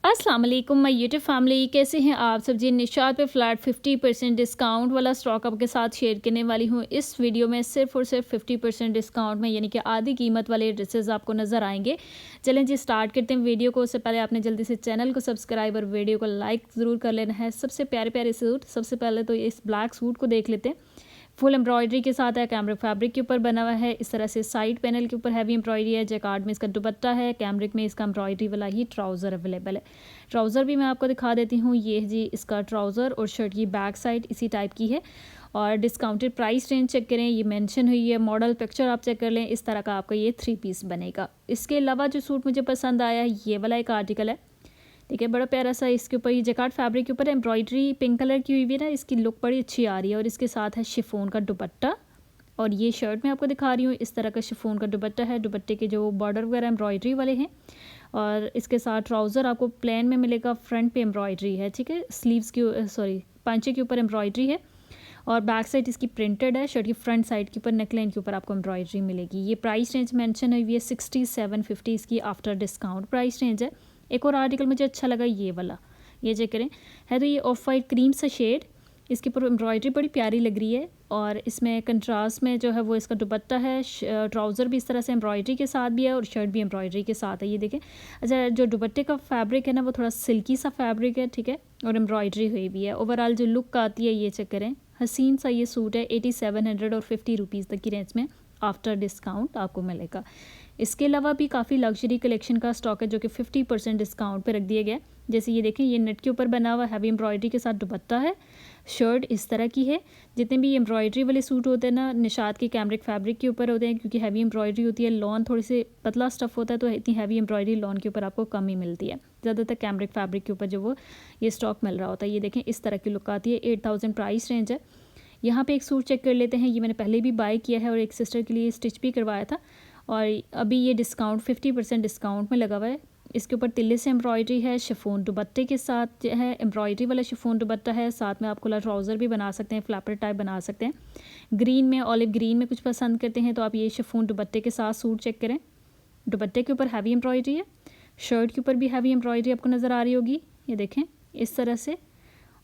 अस्सलाम वालेकुम my YouTube family, कैसे हैं आप सब जी। निशात पे फ्लैट 50% डिस्काउंट वाला स्टॉक आपके साथ शेयर करने वाली हूँ। इस वीडियो में सिर्फ और सिर्फ 50% डिस्काउंट में, यानी कि आधी कीमत वाले ड्रेसेस आपको नज़र आएंगे। चलें जी, स्टार्ट करते हैं वीडियो को। उससे पहले आपने जल्दी से चैनल को सब्सक्राइब और वीडियो को लाइक ज़रूर कर लेना है। सबसे प्यारे प्यारे सूट, सबसे पहले तो इस ब्लैक सूट को देख लेते हैं। फुल एम्ब्रॉयडरी के साथ है, कैमरिक फैब्रिक के ऊपर बना हुआ है। इस तरह से साइड पैनल के ऊपर हैवी एम्ब्रॉयडरी है। जैकार्ड में इसका दुपट्टा है, कैमरिक में इसका एम्ब्रॉयडरी वाला ही ट्राउज़र अवेलेबल है। ट्राउज़र भी मैं आपको दिखा देती हूँ। ये जी इसका ट्राउज़र और शर्ट की बैक साइड इसी टाइप की है। और डिस्काउंटेड प्राइस रेंज चेक करें, ये मेंशन हुई है। मॉडल पिक्चर आप चेक कर लें। इस तरह का आपका ये 3 पीस बनेगा। इसके अलावा जो सूट मुझे पसंद आया है, ये वाला एक आर्टिकल है। ठीक है, बड़ा प्यारा सा। इसके ऊपर ये जैकार्ड फैब्रिक के ऊपर एम्ब्रॉयडरी पिंक कलर की हुई है ना, इसकी लुक बड़ी अच्छी आ रही है। और इसके साथ है शिफॉन का दुपट्टा। और ये शर्ट मैं आपको दिखा रही हूँ, इस तरह का शिफॉन का दुपट्टा है। दुपट्टे के जो बॉर्डर वगैरह एम्ब्रॉयडरी वाले हैं। और इसके साथ ट्राउज़र आपको प्लेन में मिलेगा, फ्रंट पे एम्ब्रॉयडरी है। ठीक है, स्लीव्स की सॉरी पांचे के ऊपर एम्ब्रॉयडरी है। और बैक साइड इसकी प्रिंटेड है। शर्ट की फ्रंट साइड के ऊपर नेकलाइन के ऊपर आपको एम्ब्रॉयडरी मिलेगी। ये प्राइस रेंज मेंशन हुई है 6750 इसकी आफ्टर डिस्काउंट प्राइस रेंज है। एक और आर्टिकल मुझे अच्छा लगा, ये वाला, ये चेक करें। है तो ये ऑफ वाइट क्रीम सा शेड, इसके ऊपर एम्ब्रॉयडरी बड़ी प्यारी लग रही है। और इसमें कंट्रास्ट में जो है वो इसका दुपट्टा है। ट्राउज़र भी इस तरह से एम्ब्रॉयडरी के साथ भी है और शर्ट भी एम्ब्रॉयडरी के साथ है। ये देखें। अच्छा, जो दुपट्टे का फैब्रिक है ना, वो थोड़ा सिल्की सा फैब्रिक है। ठीक है, और एम्ब्रॉयडरी हुई भी है। ओवरऑल जो लुक आती है, ये चेक करें। हसीन सा ये सूट है। 8750 रुपीज़ तक की रेंज में आफ्टर डिस्काउंट आपको मिलेगा। इसके अलावा भी काफ़ी लग्जरी कलेक्शन का स्टॉक है जो कि 50% डिस्काउंट पे रख दिया गया। जैसे ये देखें, ये नेट के ऊपर बना हुआ हैवी एम्ब्रॉयडरी के साथ दुपट्टा है। शर्ट इस तरह की है। जितने भी एम्ब्रॉयडरी वाले सूट होते हैं ना, निशात के कैमरिक फैब्रिक के ऊपर होते हैं, क्योंकि हैवी एम्ब्रॉयडरी होती है। लॉन थोड़ी सी पतला स्टफ़ होता है, तो इतनी हैवी एम्ब्रॉयडरी लॉन के ऊपर आपको कम ही मिलती है। ज़्यादातर कैमरिक फैब्रिक के ऊपर जो वो ये स्टॉक मिल रहा होता है। ये देखें, इस तरह की लुक आती है। 8000 प्राइस रेंज है। यहाँ पे एक सूट चेक कर लेते हैं। ये मैंने पहले भी बाय किया है और एक सिस्टर के लिए स्टिच भी करवाया था। और अभी ये डिस्काउंट 50% डिस्काउंट में लगा हुआ है। इसके ऊपर तिल्ले से एम्ब्रॉयडरी है। शिफॉन दुपट्टे के साथ है, एम्ब्रॉयडरी वाला शिफॉन दुपट्टा है। साथ में आप खुला ट्राउज़र भी बना सकते हैं, फ्लैपर टाइप बना सकते हैं। ग्रीन में, ऑलिव ग्रीन में कुछ पसंद करते हैं तो आप ये शिफॉन दुपट्टे के साथ सूट चेक करें। दुपट्टे के ऊपर हैवी एम्ब्रॉयडरी है। शर्ट के ऊपर भी हैवी एम्ब्रॉयडरी आपको नज़र आ रही होगी, ये देखें इस तरह से।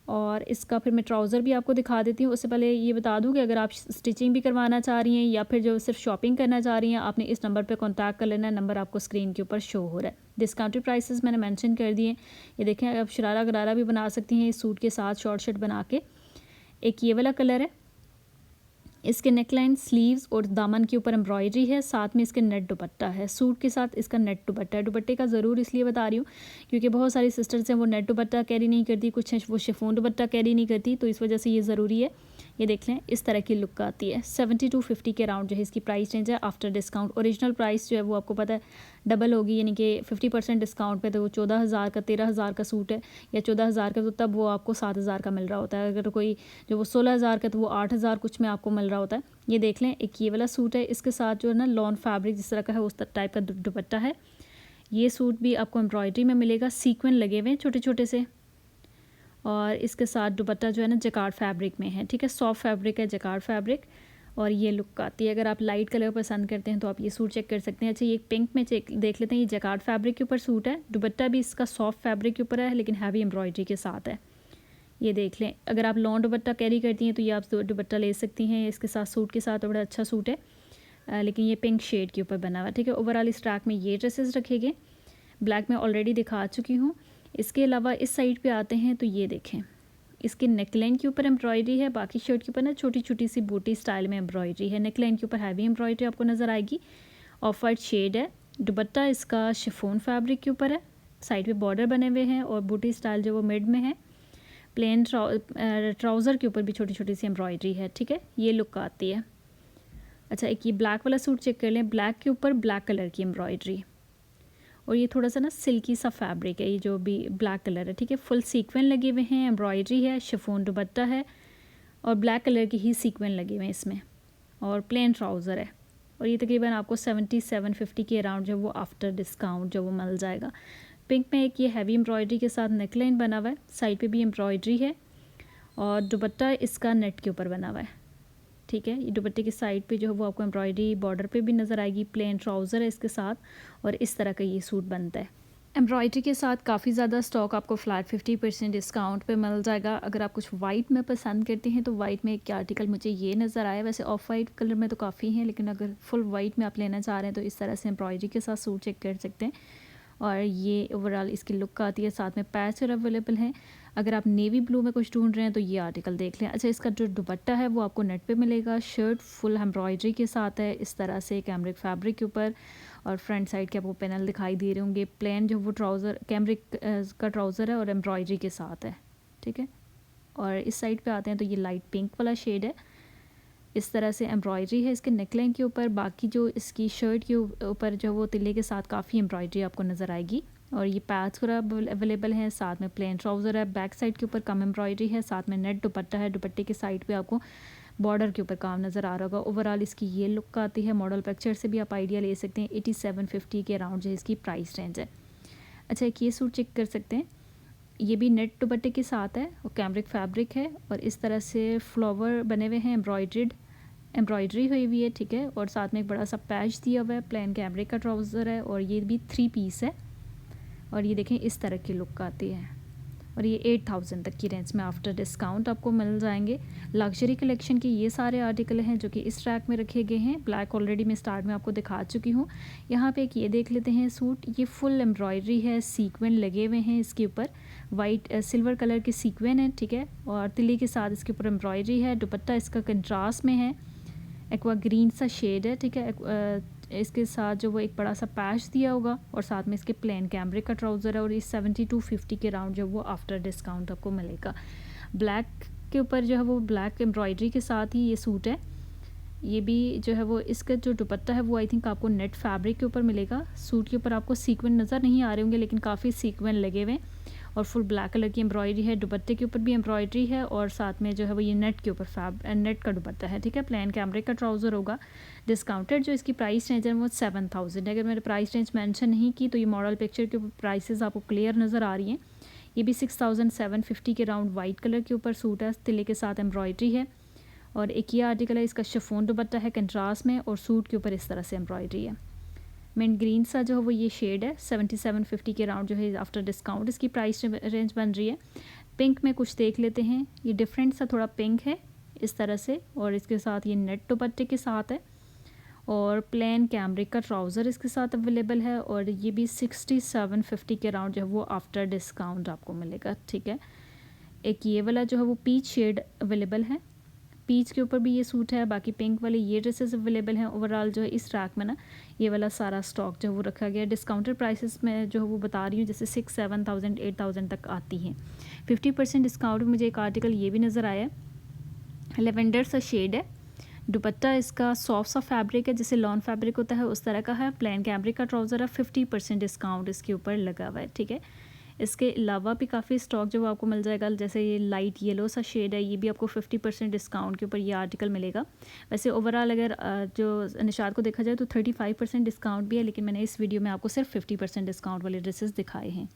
और इसका फिर मैं ट्राउज़र भी आपको दिखा देती हूँ। उससे पहले ये बता दूँ कि अगर आप स्टिचिंग भी करवाना चाह रही हैं या फिर जो सिर्फ शॉपिंग करना चाह रही हैं, आपने इस नंबर पे कांटेक्ट कर लेना है। नंबर आपको स्क्रीन के ऊपर शो हो रहा है। डिस्काउंटेड प्राइसेस मैंने मेंशन कर दिए। ये देखें, आप शरारा गरारा भी बना सकती हैं इस सूट के साथ, शॉर्ट शर्ट बना के। एक ये वाला कलर है। इसके नेकलाइन, स्लीव्स और दामन के ऊपर एम्ब्रॉयडरी है। साथ में इसके नेट दुपट्टा है। सूट के साथ इसका नेट दुपट्टा है। दुपट्टे का ज़रूर इसलिए बता रही हूँ क्योंकि बहुत सारी सिस्टर्स हैं वो नेट दुपट्टा कैरी नहीं करती, कुछ हैं वो शिफॉन दुपट्टा कैरी नहीं करती, तो इस वजह से ये ज़रूरी है। ये देख लें, इस तरह की लुक आती है। 7250 के अराउंड जो है इसकी प्राइस रेंज है आफ्टर डिस्काउंट। ओरिजिनल प्राइस जो है वो आपको पता है डबल होगी, यानी कि 50% डिस्काउंट पे तो वो 14000 का, 13000 का सूट है, या 14000 का, तो तब वो आपको 7000 का मिल रहा होता है। अगर कोई जो वो 16000 का, तो वो 8000 कुछ में आपको मिल रहा होता है। ये देख लें, एक ये वाला सूट है। इसके साथ जो है ना लॉन फैब्रिक जिस तरह का है उस टाइप का दुपट्टा है। ये सूट भी आपको एम्ब्रॉयडरी में मिलेगा, सीक्वेंस लगे हुए हैं छोटे छोटे से। और इसके साथ दुपट्टा जो है ना जैकार्ड फैब्रिक में है। ठीक है, सॉफ्ट फैब्रिक है, जैकार्ड फैब्रिक। और ये लुक आती है। अगर आप लाइट कलर पसंद करते हैं तो आप ये सूट चेक कर सकते हैं। अच्छा, ये पिंक में चेक देख लेते हैं। ये जैकार्ड फैब्रिक के ऊपर सूट है। दुपट्टा भी इसका सॉफ्ट फैब्रिक के ऊपर है, लेकिन हैवी एम्ब्रॉयडरी के साथ है। ये देख लें, अगर आप लॉन्ग दुपट्टा कैरी करती हैं तो ये आप दुपट्टा ले सकती हैं इसके साथ, सूट के साथ। बड़ा अच्छा सूट है, लेकिन ये पिंक शेड के ऊपर बना हुआ है। ठीक है, ओवरऑल इस ट्रैक में ये ड्रेसेस रखे गए। ब्लैक में ऑलरेडी दिखा चुकी हूँ। इसके अलावा इस साइड पे आते हैं तो ये देखें, इसके नेकलाइन के ऊपर एम्ब्रॉयडरी है। बाकी शर्ट के ऊपर ना छोटी छोटी सी बूटी स्टाइल में एम्ब्रॉयडरी है। नेकलाइन के ऊपर हैवी एम्ब्रॉयडरी आपको नज़र आएगी। ऑफ वाइट शेड है। दुपट्टा इसका शिफॉन फैब्रिक के ऊपर है। साइड पे बॉर्डर बने हुए हैं और बूटी स्टाइल जो वो मिड में है। प्लेन ट्राउज़र के ऊपर भी छोटी छोटी सी एम्ब्रॉयडरी है। ठीक है, ये लुक आती है। अच्छा, एक ये ब्लैक वाला सूट चेक कर लें। ब्लैक के ऊपर ब्लैक कलर की एम्ब्रॉयडरी, और ये थोड़ा सा ना सिल्की सा फैब्रिक है, ये जो भी ब्लैक कलर है। ठीक है, फुल सीक्वेंस लगे हुए हैं, एम्ब्रॉयडरी है, शिफॉन दुपट्टा है और ब्लैक कलर की ही सीक्वेंस लगे हुए हैं इसमें, और प्लेन ट्राउज़र है। और ये तकरीबन आपको 7750 के अराउंड जो वो आफ्टर डिस्काउंट जो वो मिल जाएगा। पिंक में एक ये हैवी एम्ब्रॉयडरी के साथ नेकलाइन बना हुआ है। साइड पे भी एम्ब्रॉयडरी है और दुपट्टा इसका नेट के ऊपर बना हुआ है। ठीक है, ये दुपट्टे की साइड पे जो है वो आपको एम्ब्रॉयडरी बॉर्डर पे भी नज़र आएगी। प्लेन ट्राउज़र है इसके साथ और इस तरह का ये सूट बनता है। एम्ब्रॉयडरी के साथ काफ़ी ज़्यादा स्टॉक आपको फ्लैट 50% डिस्काउंट पे मिल जाएगा। अगर आप कुछ वाइट में पसंद करते हैं तो वाइट में एक आर्टिकल मुझे ये नज़र आया। वैसे ऑफ वाइट कलर में तो काफ़ी हैं, लेकिन अगर फुल वाइट में आप लेना चाह रहे हैं तो इस तरह से एम्ब्रॉयडरी के साथ सूट चेक कर सकते हैं। और ये ओवरऑल इसकी लुक आती है, साथ में पैच और अवेलेबल हैं। अगर आप नेवी ब्लू में कुछ ढूंढ रहे हैं तो ये आर्टिकल देख लें। अच्छा, इसका जो दुपट्टा है वो आपको नेट पे मिलेगा। शर्ट फुल एम्ब्रॉयडरी के साथ है, इस तरह से कैमरिक फैब्रिक के ऊपर, और फ्रंट साइड के आपको पैनल दिखाई दे रहे होंगे। प्लेन जो वो ट्राउज़र कैमरिक का ट्राउज़र है और एम्ब्रॉयडरी के साथ है, ठीक है। और इस साइड पे आते हैं तो ये लाइट पिंक वाला शेड है, इस तरह से एम्ब्रॉयडरी है इसके नेकलाइन के ऊपर। बाकी जो इसकी शर्ट के ऊपर जो वो तिल्ले के साथ काफ़ी एम्ब्रॉयडरी आपको नज़र आएगी। और ये पैच पूरा अवेलेबल है, साथ में प्लेन ट्राउज़र है। बैक साइड के ऊपर कम एम्ब्रॉयडरी है, साथ में नेट दुपट्टा है। दुपट्टे के साइड पे आपको बॉर्डर के ऊपर काम नज़र आ रहा होगा। ओवरऑल इसकी ये लुक आती है। मॉडल पिक्चर से भी आप आइडिया ले सकते हैं। 8750 के अराउंड जो इसकी प्राइस रेंज है। अच्छा, एक ये सूट चेक कर सकते हैं, ये भी नेट दुपट्टे के साथ है और कैमरिक फैब्रिक है, और इस तरह से फ्लावर बने हुए हैं, एम्ब्रॉयडरी हुई हुई है, ठीक है। और साथ में एक बड़ा सा पैच दिया हुआ है। प्लेन कैमरिक का ट्राउज़र है और ये भी 3 पीस है। और ये देखें इस तरह की लुक आती है, और ये 8000 तक की रेंज में आफ्टर डिस्काउंट आपको मिल जाएंगे। लग्जरी कलेक्शन के ये सारे आर्टिकल हैं जो कि इस रैक में रखे गए हैं। ब्लैक ऑलरेडी मैं स्टार्ट में आपको दिखा चुकी हूँ। यहाँ पे एक ये देख लेते हैं सूट, ये फुल एम्ब्रॉयडरी है, सीक्वेंट लगे हुए हैं इसके ऊपर, वाइट सिल्वर कलर के सीक्वेंट है, ठीक है। और तिल्ली के साथ इसके ऊपर एम्ब्रॉयडरी है। दुपट्टा इसका कंट्रास्ट में है, एक्वा ग्रीन सा शेड है, ठीक है। इसके साथ जो वो एक बड़ा सा पैच दिया होगा, और साथ में इसके प्लेन कैमरिक का ट्राउज़र है। और इस 7250 के राउंड जो वो आफ्टर डिस्काउंट आपको मिलेगा। ब्लैक के ऊपर जो है वो ब्लैक एम्ब्रॉयडरी के साथ ही ये सूट है। ये भी जो है वो इसका जो दुपट्टा है वो आई थिंक आपको नेट फैब्रिक के ऊपर मिलेगा। सूट के ऊपर आपको सीक्वेंट नज़र नहीं आ रहे होंगे, लेकिन काफ़ी सीक्वेंट लगे हुए हैं, और फुल ब्लैक कलर की एम्ब्रॉयडरी है। दुपट्टे के ऊपर भी एम्ब्रॉयडरी है, और साथ में जो है वो ये नेट के ऊपर नेट का दुपट्टा है, ठीक है। प्लेन कैमरिक का ट्राउज़र होगा। डिस्काउंटेड जो इसकी प्राइस रेंज है वो 7000 है। अगर मैंने प्राइस रेंज मेंशन नहीं की तो ये मॉडल पिक्चर के ऊपर प्राइसेस आपको क्लियर नज़र आ रही हैं। ये भी 6750 के राउंड वाइट कलर के ऊपर सूट है, तिले के साथ एम्ब्रॉयडरी है। और एक ये आर्टिकल है, इसका शिफॉन दुपट्टा है कंट्रास्ट में, और सूट के ऊपर इस तरह से एम्ब्रॉयडरी है। मिंट ग्रीन सा जो है वो ये शेड है, 7750 के राउंड जो है आफ्टर डिस्काउंट इसकी प्राइस रेंज बन रही है। पिंक में कुछ देख लेते हैं, ये डिफरेंट सा थोड़ा पिंक है इस तरह से, और इसके साथ ये नेट दुपट्टे के साथ है, और प्लेन कैमरिक का ट्राउज़र इसके साथ अवेलेबल है। और ये भी 6750 के राउंड जो है वो आफ्टर डिस्काउंट आपको मिलेगा, ठीक है। एक ये वाला जो है वो पीच शेड अवेलेबल है, पीच के ऊपर भी ये सूट है। बाकी पिंक वाले ये ड्रेसेस अवेलेबल हैं। ओवरऑल जो है इस रैक में ना ये वाला सारा स्टॉक जो है वो रखा गया है। डिस्काउंटेड प्राइसेस में जो है वो बता रही हूँ, जैसे 6-7000 8000 तक आती हैं। 50% डिस्काउंट में मुझे एक आर्टिकल ये भी नज़र आया, लेवेंडर सा शेड है। दुपट्टा इसका सॉफ्ट सा फैब्रिक है, जैसे लॉन फैब्रिक होता है उस तरह का है। प्लेन कैमरिक का ट्राउज़र है। 50% डिस्काउंट इसके ऊपर लगा हुआ है, ठीक है। इसके अलावा भी काफ़ी स्टॉक जो आपको मिल जाएगा, जैसे ये लाइट येलो सा शेड है, ये भी आपको 50% डिस्काउंट के ऊपर ये आर्टिकल मिलेगा। वैसे ओवरऑल अगर जो निशात को देखा जाए तो 35% डिस्काउंट भी है, लेकिन मैंने इस वीडियो में आपको सिर्फ 50% डिस्काउंट वाले ड्रेसेस दिखाए हैं।